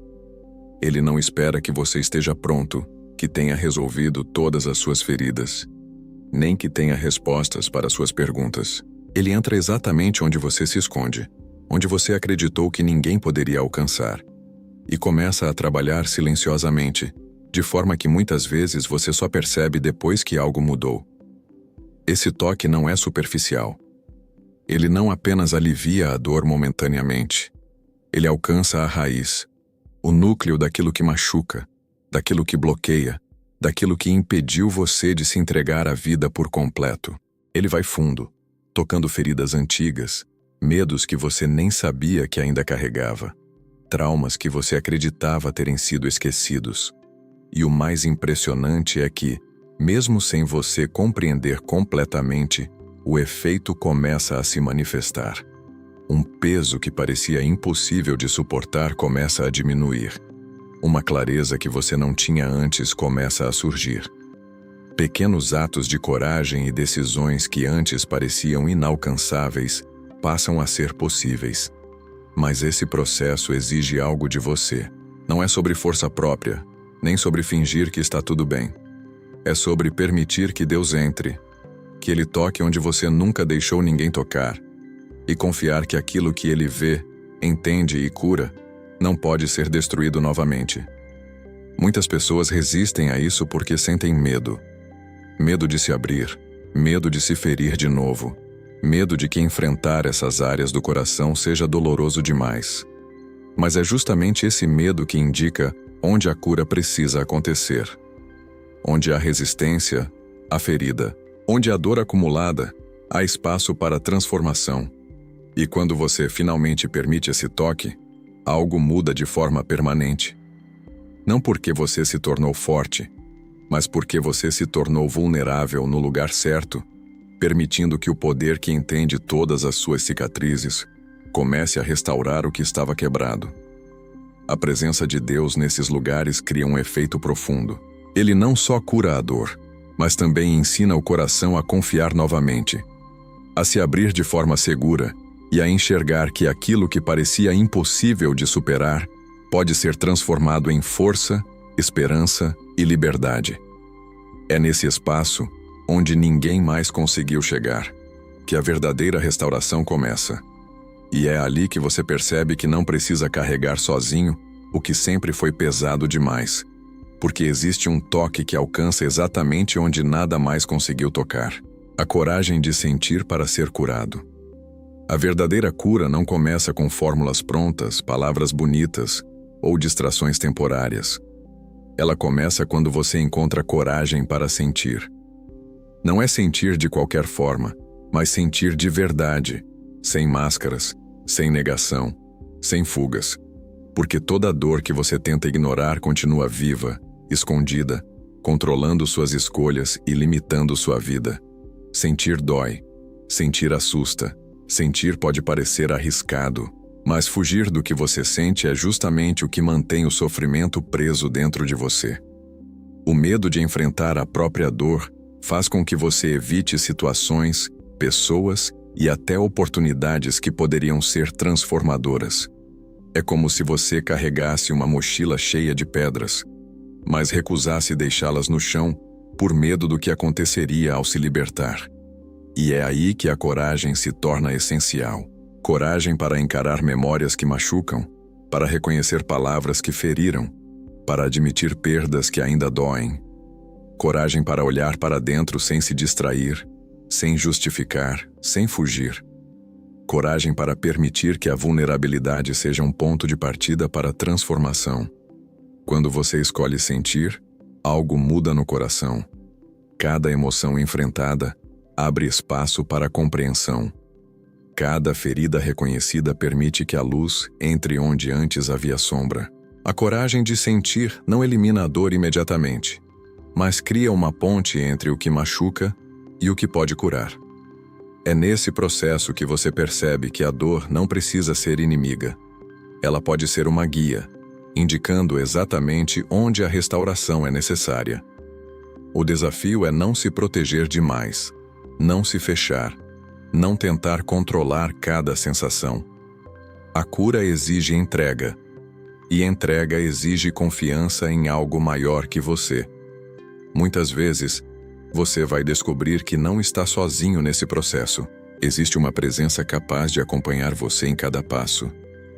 Ele não espera que você esteja pronto, que tenha resolvido todas as suas feridas, nem que tenha respostas para suas perguntas. Ele entra exatamente onde você se esconde, onde você acreditou que ninguém poderia alcançar, e começa a trabalhar silenciosamente, de forma que muitas vezes você só percebe depois que algo mudou. Esse toque não é superficial. Ele não apenas alivia a dor momentaneamente. Ele alcança a raiz, o núcleo daquilo que machuca, daquilo que bloqueia, daquilo que impediu você de se entregar à vida por completo. Ele vai fundo, tocando feridas antigas, medos que você nem sabia que ainda carregava, traumas que você acreditava terem sido esquecidos. E o mais impressionante é que, mesmo sem você compreender completamente, o efeito começa a se manifestar. Um peso que parecia impossível de suportar começa a diminuir. Uma clareza que você não tinha antes começa a surgir. Pequenos atos de coragem e decisões que antes pareciam inalcançáveis passam a ser possíveis. Mas esse processo exige algo de você. Não é sobre força própria, nem sobre fingir que está tudo bem. É sobre permitir que Deus entre, que Ele toque onde você nunca deixou ninguém tocar, e confiar que aquilo que Ele vê, entende e cura não pode ser destruído novamente. Muitas pessoas resistem a isso porque sentem medo. Medo de se abrir, medo de se ferir de novo, medo de que enfrentar essas áreas do coração seja doloroso demais. Mas é justamente esse medo que indica onde a cura precisa acontecer. Onde há resistência, há ferida. Onde há dor acumulada, há espaço para transformação. E quando você finalmente permite esse toque, algo muda de forma permanente. Não porque você se tornou forte, mas porque você se tornou vulnerável no lugar certo, permitindo que o poder que entende todas as suas cicatrizes comece a restaurar o que estava quebrado. A presença de Deus nesses lugares cria um efeito profundo. Ele não só cura a dor, mas também ensina o coração a confiar novamente, a se abrir de forma segura e a enxergar que aquilo que parecia impossível de superar pode ser transformado em força, esperança e liberdade. É nesse espaço, onde ninguém mais conseguiu chegar, que a verdadeira restauração começa. E é ali que você percebe que não precisa carregar sozinho o que sempre foi pesado demais, porque existe um toque que alcança exatamente onde nada mais conseguiu tocar. A coragem de sentir para ser curado. A verdadeira cura não começa com fórmulas prontas, palavras bonitas ou distrações temporárias. Ela começa quando você encontra coragem para sentir. Não é sentir de qualquer forma, mas sentir de verdade, sem máscaras, sem negação, sem fugas. Porque toda dor que você tenta ignorar continua viva, escondida, controlando suas escolhas e limitando sua vida. Sentir dói, sentir assusta, sentir pode parecer arriscado, mas fugir do que você sente é justamente o que mantém o sofrimento preso dentro de você. O medo de enfrentar a própria dor faz com que você evite situações, pessoas e até oportunidades que poderiam ser transformadoras. É como se você carregasse uma mochila cheia de pedras, mas recusasse deixá-las no chão por medo do que aconteceria ao se libertar. E é aí que a coragem se torna essencial. Coragem para encarar memórias que machucam, para reconhecer palavras que feriram, para admitir perdas que ainda doem. Coragem para olhar para dentro sem se distrair, sem justificar, sem fugir. Coragem para permitir que a vulnerabilidade seja um ponto de partida para a transformação. Quando você escolhe sentir, algo muda no coração. Cada emoção enfrentada abre espaço para a compreensão. Cada ferida reconhecida permite que a luz entre onde antes havia sombra. A coragem de sentir não elimina a dor imediatamente, mas cria uma ponte entre o que machuca e o que pode curar. É nesse processo que você percebe que a dor não precisa ser inimiga. Ela pode ser uma guia, indicando exatamente onde a restauração é necessária. O desafio é não se proteger demais, não se fechar, não tentar controlar cada sensação. A cura exige entrega, e entrega exige confiança em algo maior que você. Muitas vezes, você vai descobrir que não está sozinho nesse processo. Existe uma presença capaz de acompanhar você em cada passo,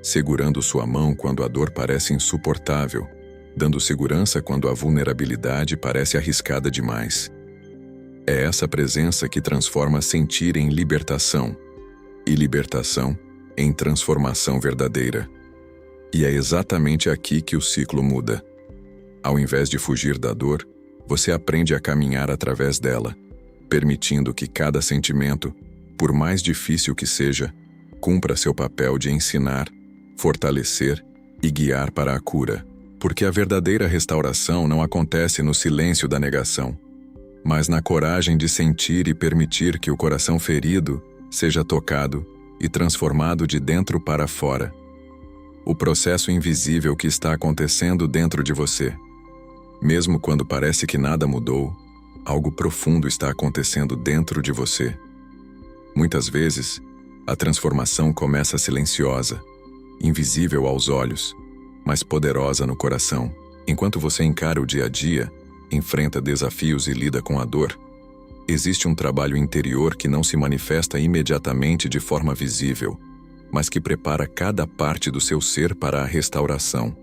segurando sua mão quando a dor parece insuportável, dando segurança quando a vulnerabilidade parece arriscada demais. É essa presença que transforma sentir em libertação, e libertação em transformação verdadeira. E é exatamente aqui que o ciclo muda. Ao invés de fugir da dor, você aprende a caminhar através dela, permitindo que cada sentimento, por mais difícil que seja, cumpra seu papel de ensinar, fortalecer e guiar para a cura. Porque a verdadeira restauração não acontece no silêncio da negação, mas na coragem de sentir e permitir que o coração ferido seja tocado e transformado de dentro para fora. O processo invisível que está acontecendo dentro de você. Mesmo quando parece que nada mudou, algo profundo está acontecendo dentro de você. Muitas vezes, a transformação começa silenciosa, invisível aos olhos, mas poderosa no coração. Enquanto você encara o dia a dia, enfrenta desafios e lida com a dor, existe um trabalho interior que não se manifesta imediatamente de forma visível, mas que prepara cada parte do seu ser para a restauração.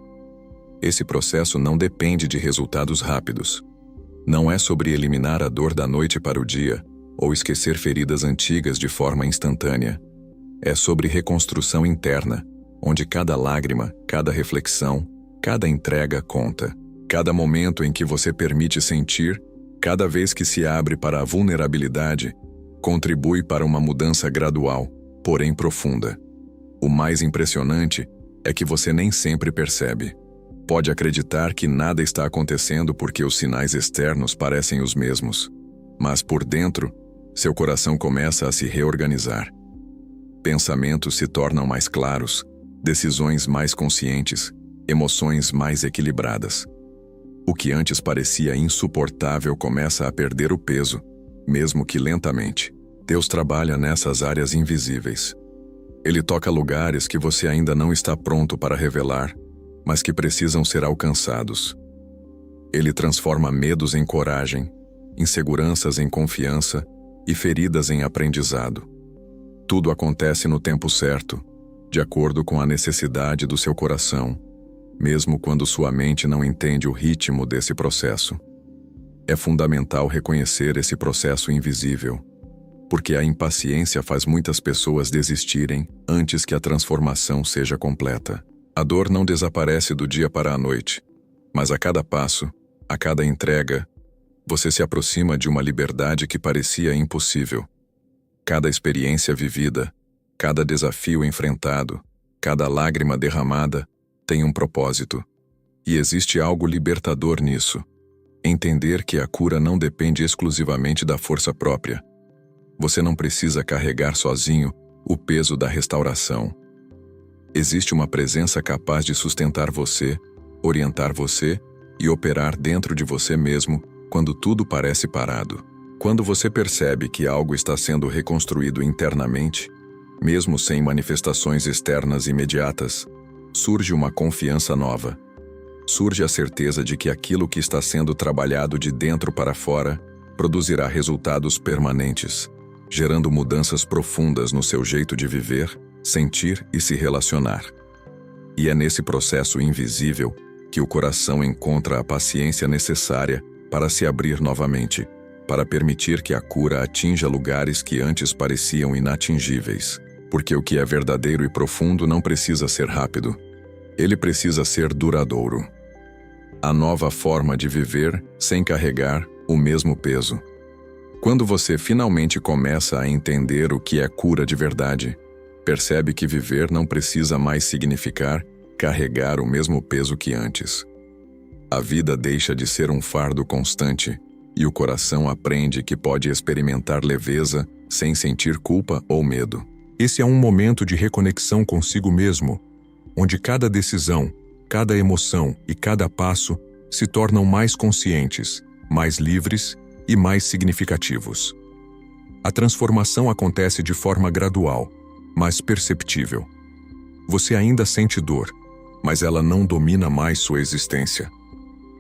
Esse processo não depende de resultados rápidos. Não é sobre eliminar a dor da noite para o dia ou esquecer feridas antigas de forma instantânea. É sobre reconstrução interna, onde cada lágrima, cada reflexão, cada entrega conta. Cada momento em que você permite sentir, cada vez que se abre para a vulnerabilidade, contribui para uma mudança gradual, porém profunda. O mais impressionante é que você nem sempre percebe. Pode acreditar que nada está acontecendo porque os sinais externos parecem os mesmos. Mas por dentro, seu coração começa a se reorganizar. Pensamentos se tornam mais claros, decisões mais conscientes, emoções mais equilibradas. O que antes parecia insuportável começa a perder o peso, mesmo que lentamente. Deus trabalha nessas áreas invisíveis. Ele toca lugares que você ainda não está pronto para revelar, mas que precisam ser alcançados. Ele transforma medos em coragem, inseguranças em confiança e feridas em aprendizado. Tudo acontece no tempo certo, de acordo com a necessidade do seu coração, mesmo quando sua mente não entende o ritmo desse processo. É fundamental reconhecer esse processo invisível, porque a impaciência faz muitas pessoas desistirem antes que a transformação seja completa. A dor não desaparece do dia para a noite, mas a cada passo, a cada entrega, você se aproxima de uma liberdade que parecia impossível. Cada experiência vivida, cada desafio enfrentado, cada lágrima derramada, tem um propósito. E existe algo libertador nisso. Entender que a cura não depende exclusivamente da força própria. Você não precisa carregar sozinho o peso da restauração. Existe uma presença capaz de sustentar você, orientar você e operar dentro de você mesmo quando tudo parece parado. Quando você percebe que algo está sendo reconstruído internamente, mesmo sem manifestações externas imediatas, surge uma confiança nova. Surge a certeza de que aquilo que está sendo trabalhado de dentro para fora produzirá resultados permanentes, gerando mudanças profundas no seu jeito de viver, sentir e se relacionar. E é nesse processo invisível que o coração encontra a paciência necessária para se abrir novamente, para permitir que a cura atinja lugares que antes pareciam inatingíveis. Porque o que é verdadeiro e profundo não precisa ser rápido. Ele precisa ser duradouro. A nova forma de viver sem carregar o mesmo peso. Quando você finalmente começa a entender o que é cura de verdade, percebe que viver não precisa mais significar carregar o mesmo peso que antes. A vida deixa de ser um fardo constante e o coração aprende que pode experimentar leveza sem sentir culpa ou medo. Esse é um momento de reconexão consigo mesmo, onde cada decisão, cada emoção e cada passo se tornam mais conscientes, mais livres e mais significativos. A transformação acontece de forma gradual, mas perceptível. Você ainda sente dor, mas ela não domina mais sua existência.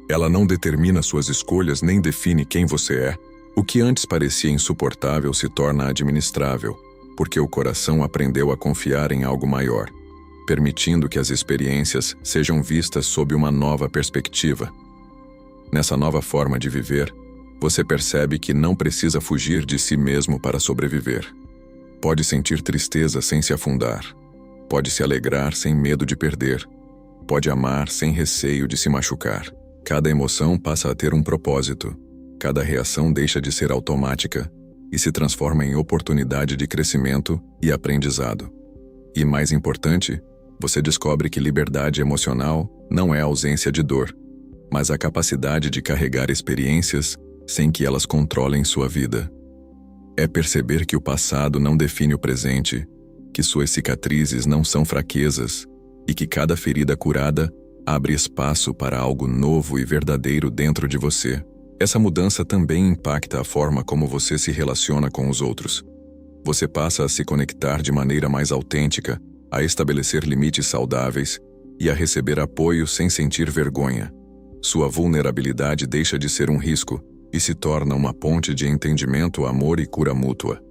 Ela não determina suas escolhas nem define quem você é. O que antes parecia insuportável se torna administrável, porque o coração aprendeu a confiar em algo maior, permitindo que as experiências sejam vistas sob uma nova perspectiva. Nessa nova forma de viver, você percebe que não precisa fugir de si mesmo para sobreviver. Pode sentir tristeza sem se afundar. Pode se alegrar sem medo de perder. Pode amar sem receio de se machucar. Cada emoção passa a ter um propósito. Cada reação deixa de ser automática e se transforma em oportunidade de crescimento e aprendizado. E mais importante, você descobre que liberdade emocional não é ausência de dor, mas a capacidade de carregar experiências sem que elas controlem sua vida. É perceber que o passado não define o presente, que suas cicatrizes não são fraquezas e que cada ferida curada abre espaço para algo novo e verdadeiro dentro de você. Essa mudança também impacta a forma como você se relaciona com os outros. Você passa a se conectar de maneira mais autêntica, a estabelecer limites saudáveis e a receber apoio sem sentir vergonha. Sua vulnerabilidade deixa de ser um risco e se torna uma ponte de entendimento, amor e cura mútua.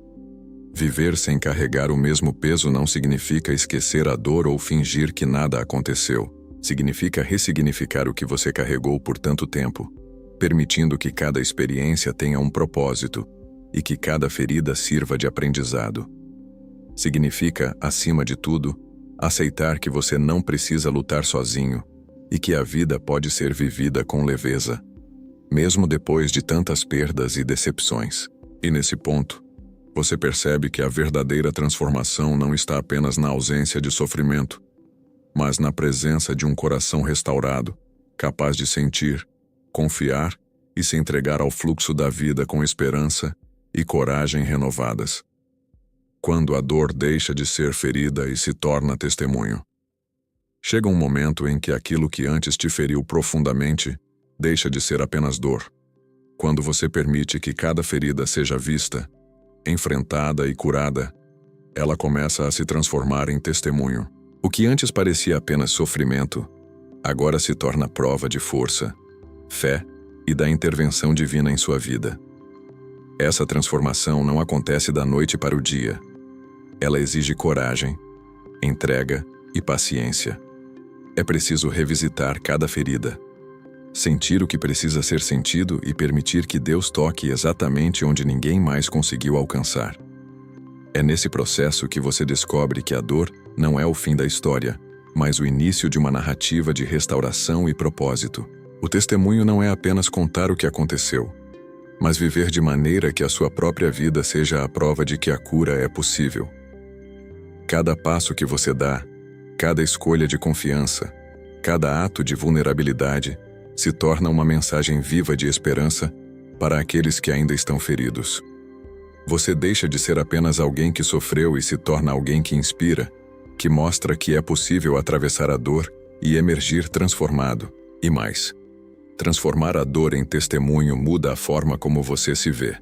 Viver sem carregar o mesmo peso não significa esquecer a dor ou fingir que nada aconteceu. Significa ressignificar o que você carregou por tanto tempo, permitindo que cada experiência tenha um propósito e que cada ferida sirva de aprendizado. Significa, acima de tudo, aceitar que você não precisa lutar sozinho e que a vida pode ser vivida com leveza, mesmo depois de tantas perdas e decepções. E nesse ponto, você percebe que a verdadeira transformação não está apenas na ausência de sofrimento, mas na presença de um coração restaurado, capaz de sentir, confiar e se entregar ao fluxo da vida com esperança e coragem renovadas. Quando a dor deixa de ser ferida e se torna testemunho. Chega um momento em que aquilo que antes te feriu profundamente deixa de ser apenas dor. Quando você permite que cada ferida seja vista, enfrentada e curada, ela começa a se transformar em testemunho. O que antes parecia apenas sofrimento, agora se torna prova de força, fé e da intervenção divina em sua vida. Essa transformação não acontece da noite para o dia. Ela exige coragem, entrega e paciência. É preciso revisitar cada ferida, sentir o que precisa ser sentido e permitir que Deus toque exatamente onde ninguém mais conseguiu alcançar. É nesse processo que você descobre que a dor não é o fim da história, mas o início de uma narrativa de restauração e propósito. O testemunho não é apenas contar o que aconteceu, mas viver de maneira que a sua própria vida seja a prova de que a cura é possível. Cada passo que você dá, cada escolha de confiança, cada ato de vulnerabilidade, se torna uma mensagem viva de esperança para aqueles que ainda estão feridos. Você deixa de ser apenas alguém que sofreu e se torna alguém que inspira, que mostra que é possível atravessar a dor e emergir transformado. E mais, transformar a dor em testemunho muda a forma como você se vê.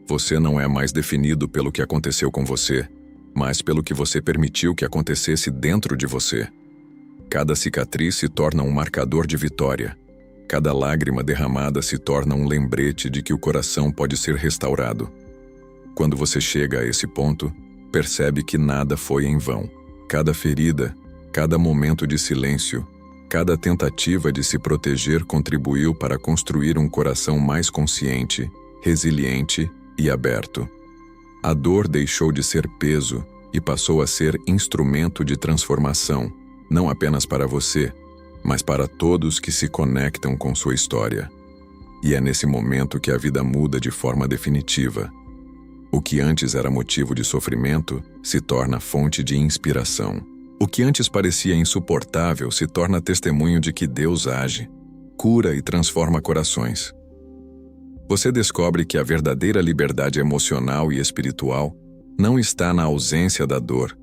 Você não é mais definido pelo que aconteceu com você, mas pelo que você permitiu que acontecesse dentro de você. Cada cicatriz se torna um marcador de vitória. Cada lágrima derramada se torna um lembrete de que o coração pode ser restaurado. Quando você chega a esse ponto, percebe que nada foi em vão. Cada ferida, cada momento de silêncio, cada tentativa de se proteger contribuiu para construir um coração mais consciente, resiliente e aberto. A dor deixou de ser peso e passou a ser instrumento de transformação, não apenas para você, mas para todos que se conectam com sua história. E é nesse momento que a vida muda de forma definitiva. O que antes era motivo de sofrimento se torna fonte de inspiração. O que antes parecia insuportável se torna testemunho de que Deus age, cura e transforma corações. Você descobre que a verdadeira liberdade emocional e espiritual não está na ausência da dor,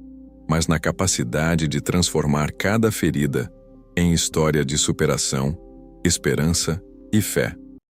mas na capacidade de transformar cada ferida em história de superação, esperança e fé.